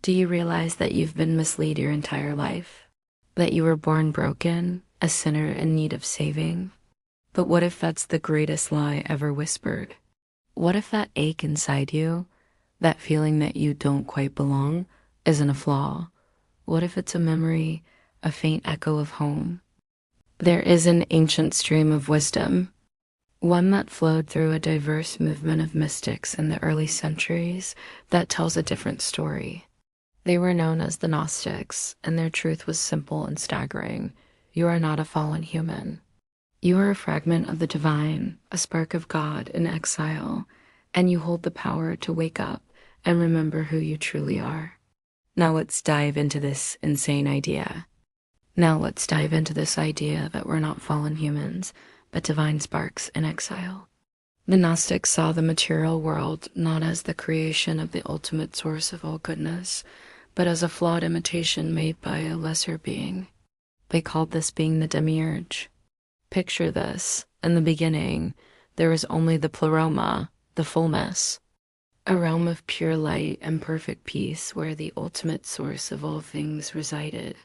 Do you realize that you've been misled your entire life? That you were born broken, a sinner in need of saving? But what if that's the greatest lie ever whispered? What if that ache inside you, that feeling that you don't quite belong, isn't a flaw? What if it's a memory, a faint echo of home? There is an ancient stream of wisdom, one that flowed through a diverse movement of mystics in the early centuries that tells a different story. They were known as the Gnostics, and their truth was simple and staggering. You are not a fallen human. You are a fragment of the divine, a spark of God in exile, and you hold the power to wake up and remember who you truly are. Now let's dive into this insane idea. Now let's dive into this idea that we're not fallen humans, but divine sparks in exile. The Gnostics saw the material world not as the creation of the ultimate source of all goodness, but as a flawed imitation made by a lesser being. They called this being the demiurge. Picture this. In the beginning, there was only the pleroma, the fullness, a realm of pure light and perfect peace where the ultimate source of all things resided.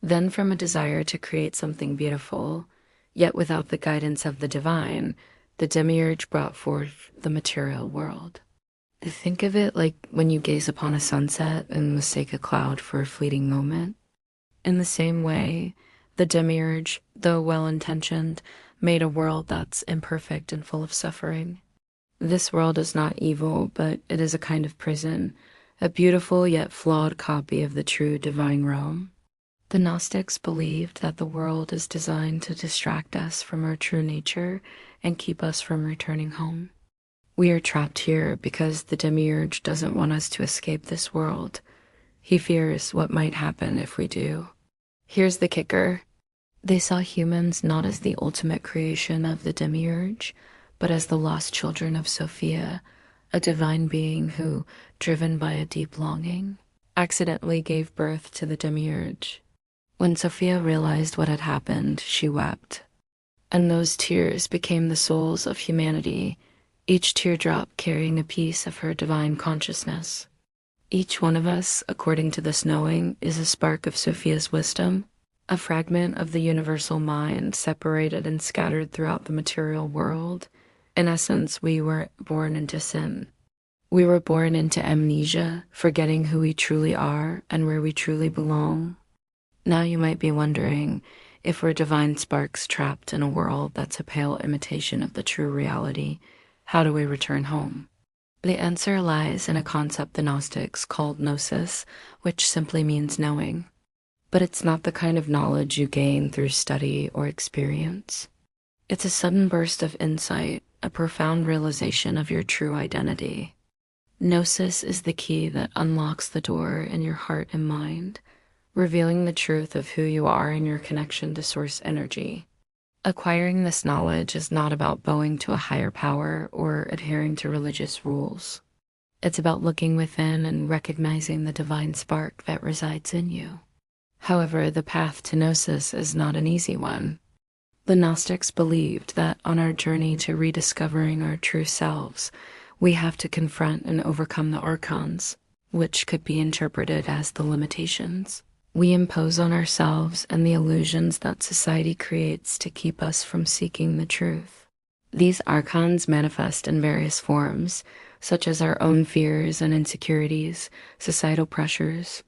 Then from a desire to create something beautiful, yet without the guidance of the divine, the demiurge brought forth the material world. Think of it like when you gaze upon a sunset and mistake a cloud for a fleeting moment. In the same way, the demiurge, though well-intentioned, made a world that's imperfect and full of suffering. This world is not evil, but it is a kind of prison, a beautiful yet flawed copy of the true divine realm. The Gnostics believed that the world is designed to distract us from our true nature and keep us from returning home. We are trapped here because the demiurge doesn't want us to escape this world. He fears what might happen if we do. Here's the kicker. They saw humans not as the ultimate creation of the demiurge, but as the lost children of Sophia, a divine being who, driven by a deep longing, accidentally gave birth to the demiurge. When Sophia realized what had happened, she wept. And those tears became the souls of humanity, each teardrop carrying a piece of her divine consciousness. Each one of us, according to this knowing, is a spark of Sophia's wisdom, a fragment of the universal mind separated and scattered throughout the material world. In essence, we were born into sin. We were born into amnesia, forgetting who we truly are and where we truly belong. Now you might be wondering, if we're divine sparks trapped in a world that's a pale imitation of the true reality, how do we return home? The answer lies in a concept the Gnostics called gnosis, which simply means knowing. But it's not the kind of knowledge you gain through study or experience. It's a sudden burst of insight, a profound realization of your true identity. Gnosis is the key that unlocks the door in your heart and mind, revealing the truth of who you are and your connection to source energy. Acquiring this knowledge is not about bowing to a higher power or adhering to religious rules. It's about looking within and recognizing the divine spark that resides in you. However, the path to gnosis is not an easy one. The Gnostics believed that on our journey to rediscovering our true selves, we have to confront and overcome the archons, which could be interpreted as the limitations we impose on ourselves and the illusions that society creates to keep us from seeking the truth. These archons manifest in various forms, such as our own fears and insecurities, societal pressures,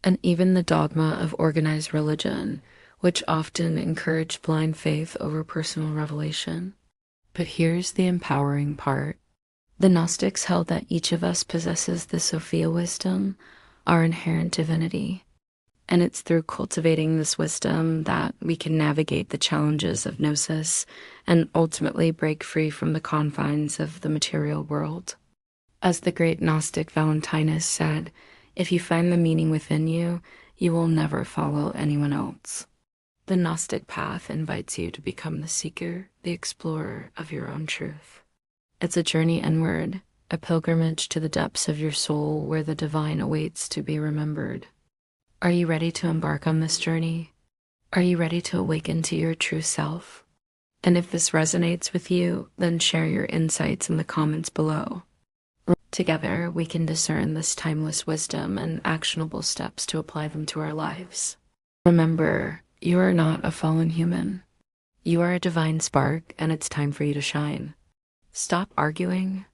and even the dogma of organized religion, which often encourage blind faith over personal revelation. But here's the empowering part. The Gnostics held that each of us possesses the Sophia wisdom, our inherent divinity. And it's through cultivating this wisdom that we can navigate the challenges of gnosis and ultimately break free from the confines of the material world. As the great Gnostic Valentinus said, if you find the meaning within you, you will never follow anyone else. The Gnostic path invites you to become the seeker, the explorer of your own truth. It's a journey inward, a pilgrimage to the depths of your soul where the divine awaits to be remembered. Are you ready to embark on this journey? Are you ready to awaken to your true self? And if this resonates with you, then share your insights in the comments below. Together, we can discern this timeless wisdom and actionable steps to apply them to our lives. Remember, you are not a fallen human. You are a divine spark, and it's time for you to shine. Stop arguing,